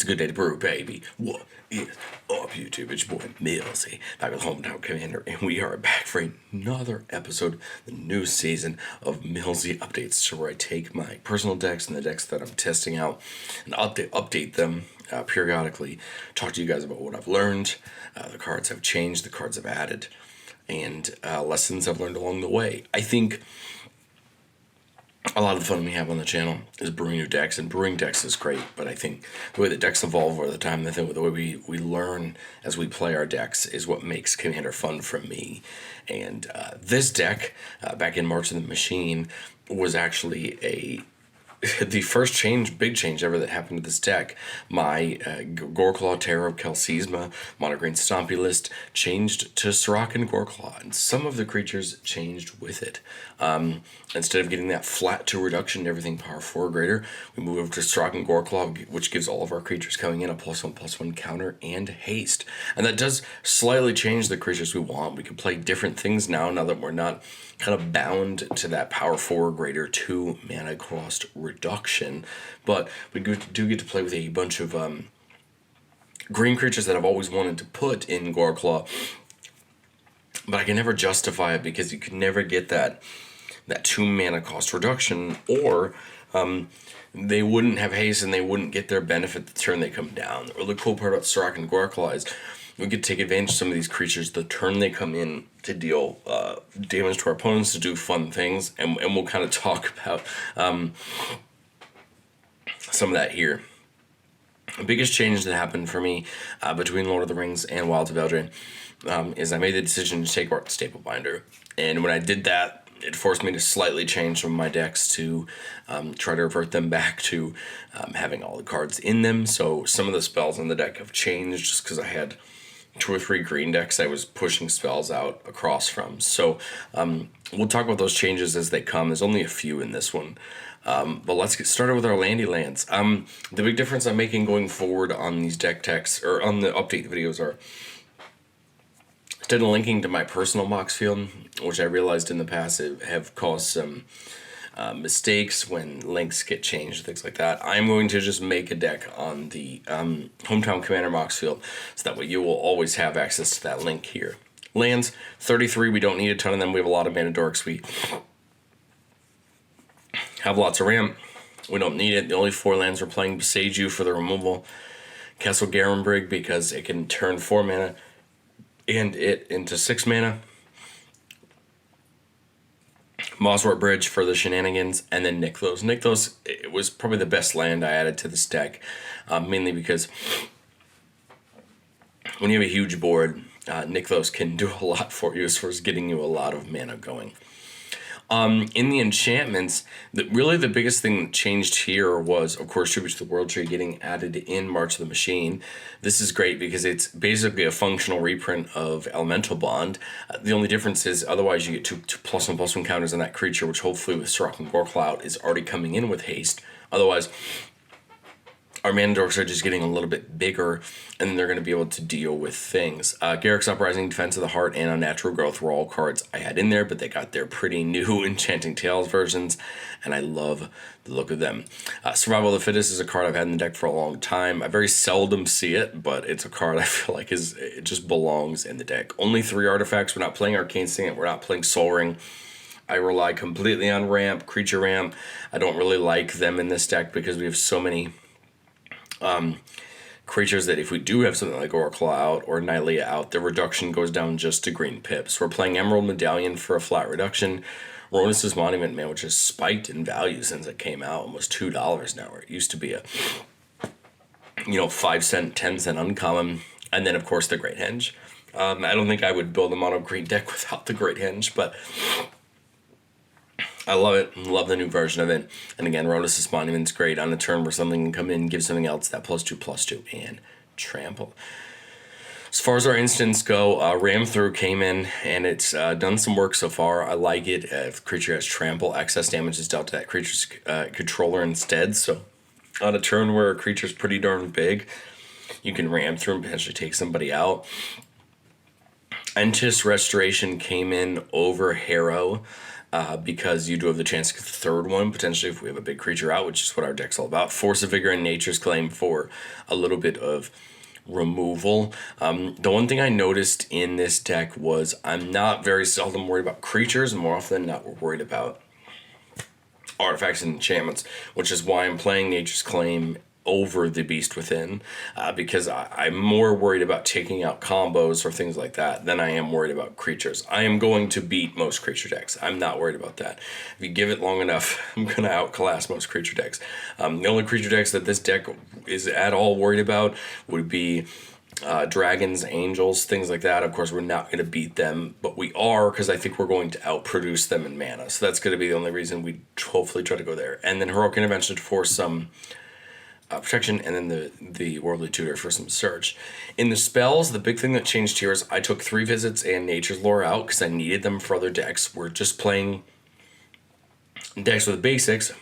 a good day to brew, baby. What is up, YouTube? It's your boy Millzy, back with Hometown Commander, and we are back for another episode, the new season of Millzy Updates, so where I take my personal decks and the decks that I'm testing out and update them periodically, talk to you guys about what I've learned, the cards have changed, the cards have added, and lessons I've learned along the way. I think a lot of the fun we have on the channel is brewing new decks, and brewing decks is great, but I think the way the decks evolve over the time, the way we learn as we play our decks is what makes Commander fun for me. And this deck, back in March of the Machine, was actually the first big change ever that happened to this deck. My Goreclaw Terror of Kelsizma mono-green Stompy list changed to Surrak and Goreclaw, and some of the creatures changed with it. Instead of getting that flat 2 reduction to everything power 4 or greater, we move over to Surrak and Goreclaw, which gives all of our creatures coming in a +1/+1 counter and haste. And that does slightly change the creatures we want. We can play different things now that we're not kind of bound to that power 4 or greater 2 mana cost reduction. But we do get to play with a bunch of green creatures that I've always wanted to put in Goreclaw, but I can never justify it because you can never get that 2 mana cost reduction, or they wouldn't have haste and they wouldn't get their benefit the turn they come down. The really cool part about Surrak and Goreclaw is we could take advantage of some of these creatures the turn they come in to deal damage to our opponents, to do fun things, and we'll kind of talk about some of that here. The biggest change that happened for me between Lord of the Rings and Wilds of Eldraine is I made the decision to take apart the Staple Binder. And when I did that, it forced me to slightly change some of my decks to try to revert them back to having all the cards in them. So some of the spells in the deck have changed just because I had 2 or 3 green decks I was pushing spells out across from. So we'll talk about those changes as they come. There's only a few in this one. But let's get started with our landy lands. The big difference I'm making going forward on these deck techs, or on the update videos, are instead of linking to my personal mox field, which I realized in the past have caused some mistakes when links get changed, things like that, I'm going to just make a deck on the Hometown Commander mox field, so that way you will always have access to that link here. Lands, 33, we don't need a ton of them. We have a lot of mana dorks. We have lots of ramp. We don't need it. The only 4 lands we're playing: Beseiju for the removal, Castle Garenbrig because it can turn 4 mana and it into 6 mana, Mosswort Bridge for the shenanigans, and then Nykthos. Nykthos, it was probably the best land I added to this deck, mainly because when you have a huge board, Nykthos can do a lot for you as far as getting you a lot of mana going. In the enchantments, really the biggest thing that changed here was, of course, Tribute to the World Tree getting added in March of the Machine. This is great because it's basically a functional reprint of Elemental Bond. The only difference is otherwise you get two +1/+1 counters on that creature, which hopefully with Surrak and Goreclaw is already coming in with haste. Otherwise, our mana dorks are just getting a little bit bigger, and then they're going to be able to deal with things. Garruk's Uprising, Defense of the Heart, and Unnatural Growth were all cards I had in there, but they got their pretty new Enchanting Tales versions, and I love the look of them. Survival of the Fittest is a card I've had in the deck for a long time. I very seldom see it, but it's a card I feel like it just belongs in the deck. Only 3 artifacts. We're not playing Arcane Signet. We're not playing Soul Ring. I rely completely on ramp, creature ramp. I don't really like them in this deck because we have so many creatures that if we do have something like Goreclaw out or Nylea out, the reduction goes down just to green pips. We're playing Emerald Medallion for a flat reduction. Ronus's Monument, man, which has spiked in value since it came out, almost $2 now, where it used to be a 5-cent, 10-cent uncommon. And then, of course, the Great Henge. I don't think I would build a mono green deck without the Great Henge, but I love it. Love the new version of it. And again, Ronus's Monument's great on a turn where something can come in, give something else that +2/+2, and trample. As far as our instants go, Ram Through came in, and it's done some work so far. I like it. If the creature has trample, excess damage is dealt to that creature's controller instead. So on a turn where a creature's pretty darn big, you can Ram Through and potentially take somebody out. Entis Restoration came in over Harrow because you do have the chance to get the third one, potentially if we have a big creature out, which is what our deck's all about. Force of Vigor and Nature's Claim for a little bit of removal. The one thing I noticed in this deck was I'm not very seldom worried about creatures, and more often than not we're worried about artifacts and enchantments, which is why I'm playing Nature's Claim over the Beast Within, because I'm more worried about taking out combos or things like that than I am worried about creatures. I am going to beat most creature decks. I'm not worried about that. If you give it long enough, I'm going to outclass most creature decks. The only creature decks that this deck is at all worried about would be dragons, angels, things like that. Of course, we're not going to beat them, but we are, because I think we're going to outproduce them in mana. So that's going to be the only reason we hopefully try to go there. And then Heroic Intervention for some protection, and then the Worldly Tutor for some search. In the spells, the big thing that changed here is I took 3 Visits and Nature's Lore out because I needed them for other decks. We're just playing decks with basics.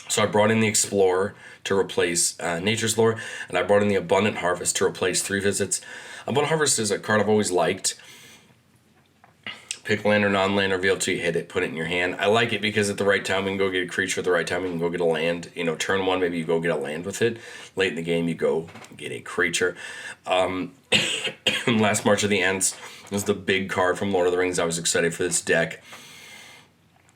So I brought in the Explorer to replace Nature's Lore, and I brought in the Abundant Harvest to replace 3 Visits. Abundant Harvest is a card I've always liked. Pick land or non-land, reveal till you hit it, put it in your hand. I like it because at the right time we can go get a creature, at the right time we can go get a land. You know, turn 1, maybe you go get a land with it. Late in the game, you go get a creature. Last March of the Ents was the big card from Lord of the Rings. I was excited for this deck.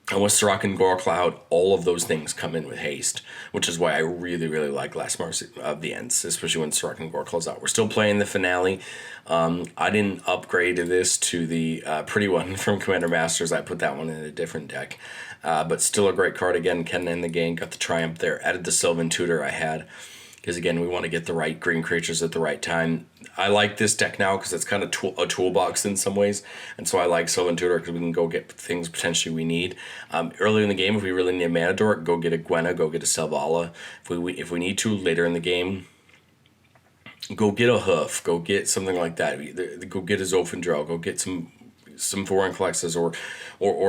And with Surrak and Goreclaw, all of those things come in with haste, which is why I really, really like Last March of the Ents, especially when Surrak and Goreclaw's out. We're still playing the finale. I didn't upgrade this to the pretty one from Commander Masters. I put that one in a different deck. But still a great card. Again, can end the game. Got the Triumph there. Added the Sylvan Tutor I had. Because, again, we want to get the right green creatures at the right time. I like this deck now because it's kind of a toolbox in some ways. And so I like Sylvan Tutor because we can go get things potentially we need. Earlier in the game, if we really need a mana dork, go get a Gwenna, go get a Selvala. If we need to later in the game, go get a Hoof, go get something like that. Go get a Zofendrel, go get some foreign collectors or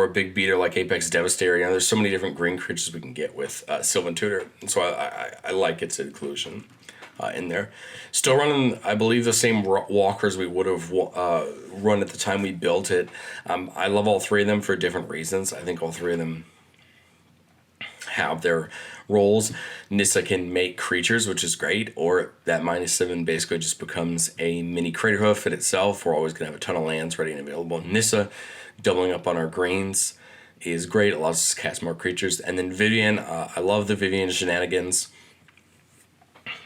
a big beater like Apex Devastator. You know, there's so many different green creatures we can get with Sylvan Tutor. And so I like its inclusion in there. Still running, I believe, the same walkers we would have run at the time we built it. I love all 3 of them for different reasons. I think all 3 of them have their roles. Nissa can make creatures, which is great, or that -7 basically just becomes a mini Craterhoof in itself. We're always going to have a ton of lands ready and available. Nissa, doubling up on our greens, is great. It allows us to cast more creatures. And then Vivian, I love the Vivian shenanigans.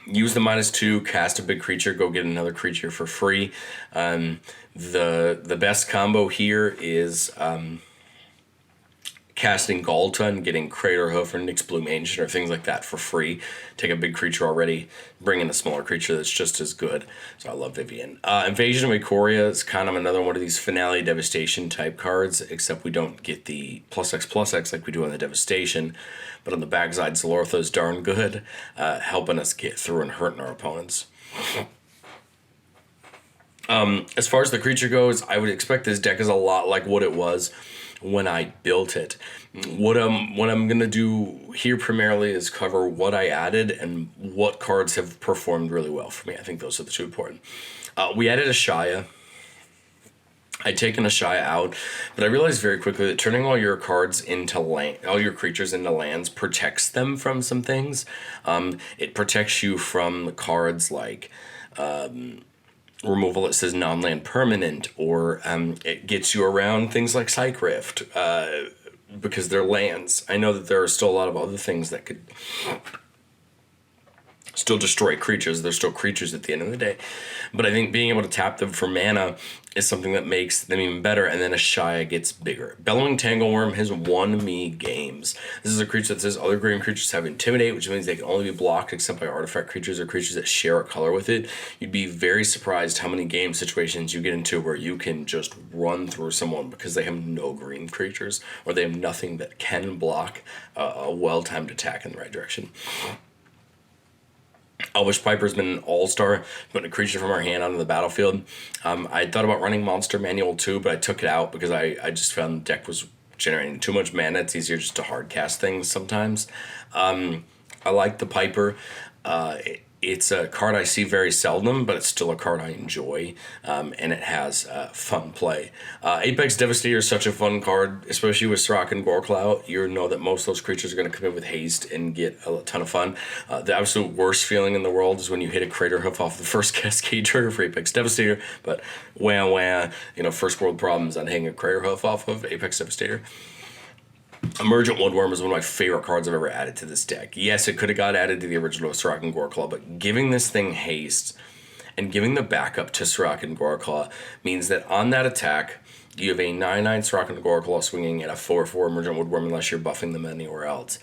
Use the -2, cast a big creature, go get another creature for free. The best combo here is casting Galta and getting Craterhoof or Nyx Bloom Ancient or things like that for free. Take a big creature already, bring in a smaller creature that's just as good. So I love Vivian. Invasion of Ikoria is kind of another one of these Finale Devastation type cards, except we don't get the +X like we do on the Devastation. But on the backside, Zalortha's darn good, helping us get through and hurting our opponents. As far as the creature goes, I would expect this deck is a lot like what it was when I built it. What I'm gonna do here primarily is cover what I added and what cards have performed really well for me. I think those are the 2 important. We added Ashaya. I'd taken Ashaya out, but I realized very quickly that turning all your cards into all your creatures into lands protects them from some things. It protects you from the cards like removal that says non-land permanent, or it gets you around things like Psych Rift because they're lands. I know that there are still a lot of other things that could still destroy creatures. They're still creatures at the end of the day. But I think being able to tap them for mana is something that makes them even better, and then Ashaya gets bigger. Bellowing Tangleworm has won me games. This is a creature that says other green creatures have Intimidate, which means they can only be blocked except by artifact creatures or creatures that share a color with it. You'd be very surprised how many game situations you get into where you can just run through someone because they have no green creatures, or they have nothing that can block a well-timed attack in the right direction. Elvish Piper's been an all-star, putting a creature from our hand onto the battlefield. I thought about running Monster Manual too, but I took it out because I just found the deck was generating too much mana. It's easier just to hard cast things sometimes. I like the Piper. It's a card I see very seldom, but it's still a card I enjoy, and it has fun play. Apex Devastator is such a fun card, especially with Surrak and Goreclaw. You know that most of those creatures are going to come in with haste and get a ton of fun. The absolute worst feeling in the world is when you hit a Crater Hoof off the first Cascade trigger for Apex Devastator, but wah, first world problems on hanging a Crater Hoof off of Apex Devastator. Emergent Woodworm is one of my favorite cards I've ever added to this deck. Yes, it could have got added to the original Surrak and Goreclaw, but giving this thing haste and giving the backup to Surrak and Goreclaw means that on that attack, you have a 9/9 Surrak and Goreclaw swinging at a 4/4 Emergent Woodworm unless you're buffing them anywhere else.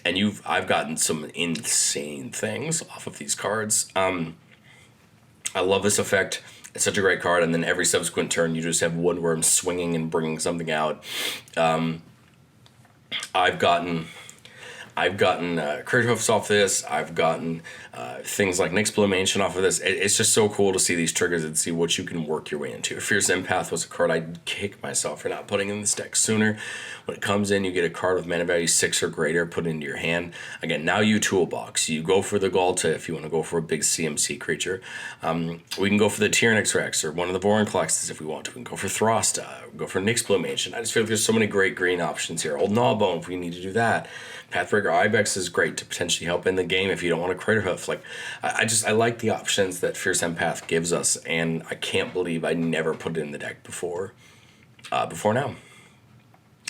And I've gotten some insane things off of these cards. I love this effect. It's such a great card, and then every subsequent turn, you just have Woodworm swinging and bringing something out. I've gotten Crater Hoofs off this. I've gotten things like Nixploration off of this. It's just so cool to see these triggers and see what you can work your way into. Fierce Empath was a card I'd kick myself for not putting in this deck sooner. When it comes in, you get a card with mana value 6 or greater put into your hand. Again, now you toolbox. You go for the Galta if you want to go for a big CMC creature. We can go for the Tyrannix Rex or one of the Vorinclexes if we want to. We can go for Throsta, go for Nixploration. I just feel like there's so many great green options here. Old Gnawbone if we need to do that. Pathbreaker Ibex is great to potentially help in the game if you don't want a Crater Hoof. Like, I like the options that Fierce Empath gives us, and I can't believe I never put it in the deck before now.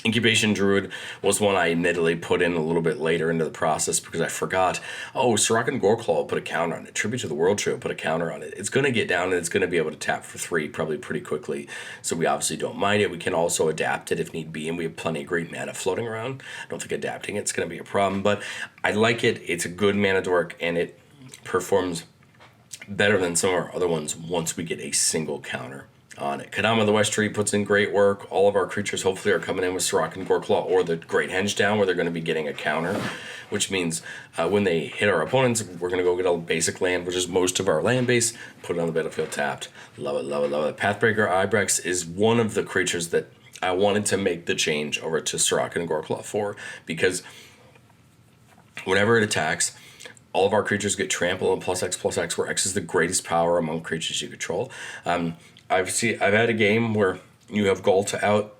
Incubation Druid was one I admittedly put in a little bit later into the process because I forgot. Oh, Surrak and Goreclaw will put a counter on it. Tribute to the World Tree will put a counter on it. It's going to get down and it's going to be able to tap for 3 probably pretty quickly. So we obviously don't mind it. We can also adapt it if need be, and we have plenty of green mana floating around. I don't think adapting it's going to be a problem, but I like it. It's a good mana dork, and it performs better than some of our other ones once we get a single counter on it. Kadama the West Tree puts in great work. All of our creatures hopefully are coming in with Surrak and Goreclaw or the Great Henge down where they're going to be getting a counter, which means when they hit our opponents, we're going to go get a basic land, which is most of our land base, put it on the battlefield tapped. Love it, love it, love it. Pathbreaker Ibex is one of the creatures that I wanted to make the change over to Surrak and Goreclaw for, because whenever it attacks, all of our creatures get trample and +X/+X, where X is the greatest power among creatures you control. I've had a game where you have Galta out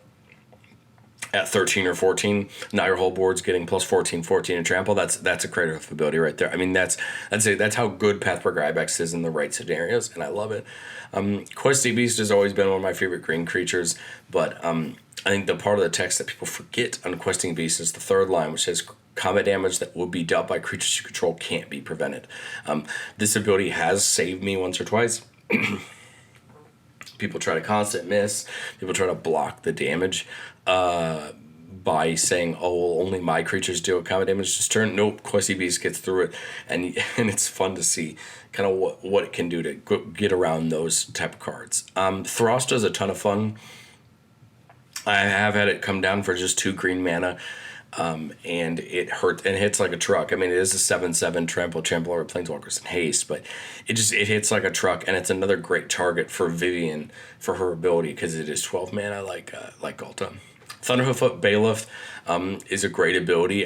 at 13 or 14. Now your whole board's getting +14/14 and trample. That's a Crater Hoof ability right there. I mean, that's how good Pathbreaker Ibex is in the right scenarios, and I love it. Questy Beast has always been one of my favorite green creatures, but I think the part of the text that people forget on Questing Beast is the third line, which says combat damage that will be dealt by creatures you control can't be prevented. This ability has saved me once or twice. People try to constant miss. People try to block the damage by saying, "Oh, well, only my creatures deal combat damage this turn." Nope, Questy Beast gets through it, and it's fun to see kind of what it can do to get around those type of cards. Throsta is a ton of fun. I have had it come down for just 2 green mana. And it hurts and hits like a truck. I mean, it is a 7/7 trample over planeswalkers and haste, but it hits like a truck, and it's another great target for Vivian for her ability because it is 12 mana like Galta. Thunderhoof Bailiff is a great ability.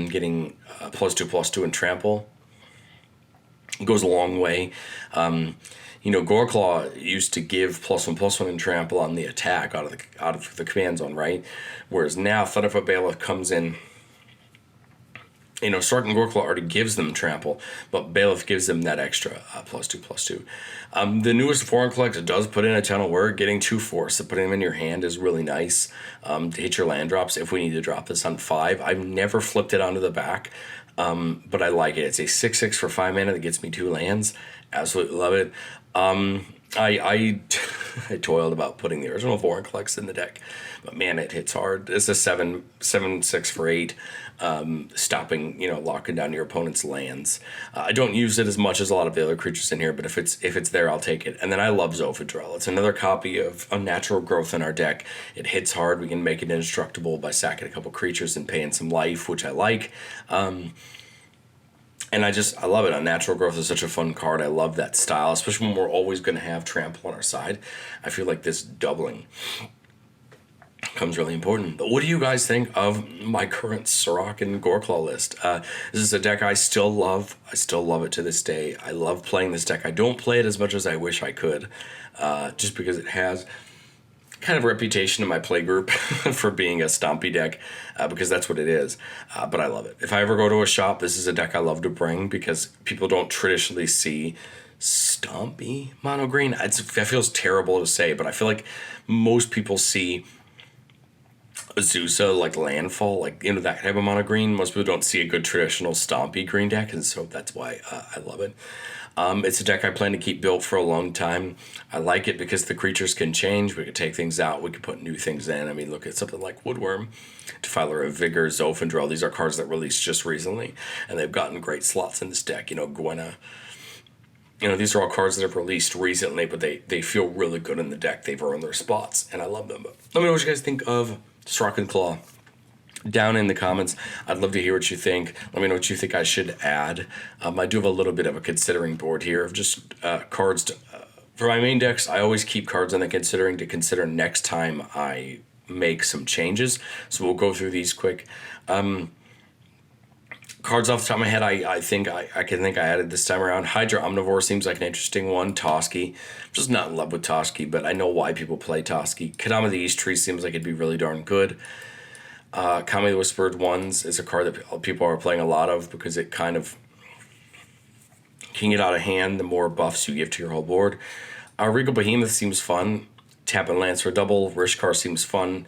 Getting +2/+2 and trample goes a long way. Goreclaw used to give +1/+1 and trample on the attack out of the command zone, right? Whereas now Thunderfoot Bailiff comes in. Surrak and Goreclaw already gives them trample, but Bailiff gives them that extra +2/+2. The newest Vorinclex does put in a ton of work. Getting 2 force to put them in your hand is really nice to hit your land drops if we need to drop this on 5. I've never flipped it onto the back, but I like it. It's a 6/6 for 5 mana that gets me 2 lands. Absolutely love it. I toiled about putting the original Vorinclex in the deck, but man, it hits hard. It's a 7/6 for 8, stopping, locking down your opponent's lands. I don't use it as much as a lot of the other creatures in here, but if it's there, I'll take it. And then I love Zophedrel. It's another copy of Unnatural Growth in our deck. It hits hard. We can make it indestructible by sacking a couple creatures and paying some life, which I like. And I love it. Unnatural Growth is such a fun card. I love that style, especially when we're always going to have trample on our side. I feel like this doubling Becomes really important. But what do you guys think of my current Surrak and Goreclaw list? This is a deck I still love. I still love it to this day. I love playing this deck. I don't play it as much as I wish I could, just because it has kind of a reputation in my play group for being a Stompy deck, because that's what it is. But I love it. If I ever go to a shop, this is a deck I love to bring because people don't traditionally see Stompy mono green. It feels terrible to say, but I feel like most people see Azusa, like Landfall, like, you know, that type of mono green. Most people don't see a good traditional Stompy green deck, and so that's why I love it. It's a deck I plan to keep built for a long time. I like it because the creatures can change. We can take things out. We can put new things in. I mean, look at something like Woodworm, Defiler of Vigor, Zophindrel. These are cards that released just recently, and they've gotten great slots in this deck. You know, Gwenna. You know, these are all cards that have released recently, but they feel really good in the deck. They've earned their spots, and I love them. But let me know what you guys think of Surrak and Claw down in the comments. I'd love to hear what you think. Let me know what you think I should add. I do have a little bit of a considering board here of just cards for my main decks. I always keep cards on the considering to consider next time I make some changes. So we'll go through these quick. Cards off the top of my head, I think I added this time around. Hydra Omnivore seems like an interesting one. Toski. I'm just not in love with Toski, but I know why people play Toski. Kadama the East Tree seems like it'd be really darn good. Kami the Whispered Ones is a card that people are playing a lot of because it kind of can get out of hand the more buffs you give to your whole board. Regal Behemoth seems fun. Tap and Lance for double. Rishkar seems fun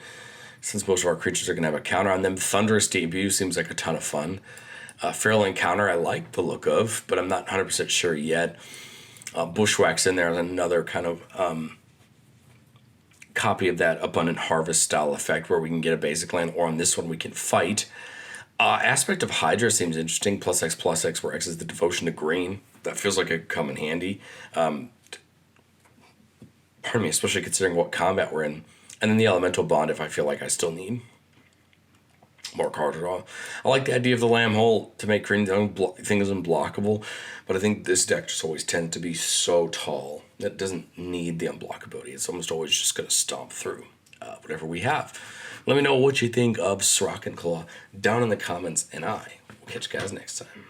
since most of our creatures are going to have a counter on them. Thunderous Debut seems like a ton of fun. Feral Encounter I like the look of, but I'm not 100% sure yet. Bushwhack's in there is another kind of copy of that Abundant Harvest style effect where we can get a basic land, or on this one we can fight. Aspect of Hydra seems interesting. +X, where X is the devotion to green. That feels like it could come in handy. Pardon me, especially considering what combat we're in. And then the Elemental Bond if I feel like I still need more card draw. I like the idea of the Lamb Hole to make green things unblockable, but I think this deck just always tends to be so tall that it doesn't need the unblockability. It's almost always just going to stomp through whatever we have. Let me know what you think of Surrak and Claw down in the comments, and I will catch you guys next time.